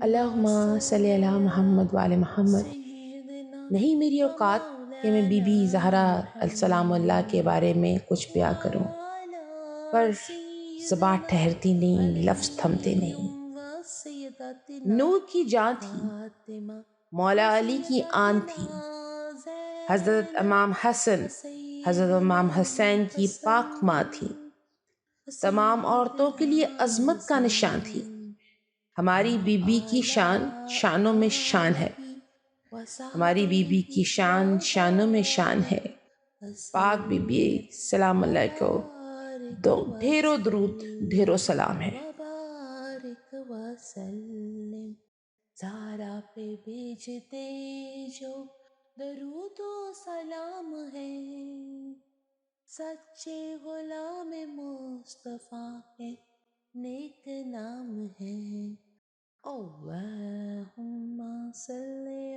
اللہم صلی علی محمد وعلی محمد۔ نہیں میری اوقات کہ میں بی بی زہرا السلام اللہ کے بارے میں کچھ بیان کروں، پر زبان ٹھہرتی نہیں، لفظ تھمتے نہیں۔ نور کی جان تھی، مولا علی کی آن تھی، حضرت امام حسن، حضرت امام حسین کی پاک ماں تھی، تمام عورتوں کے لیے عظمت کا نشان تھی۔ ہماری بی بی کی شان شانوں میں شان ہے، ہماری بی بی کی شان شانوں میں شان ہے۔ پاک بی بی سلام اللہ کو ڈھیروں درود ڈھیروں سلام ہے۔ زہرا پہ بھیجتے جو درود و سلام ہے، سچے غلام مصطفیٰ ہے، نیک نام ہے۔ اللہم صلی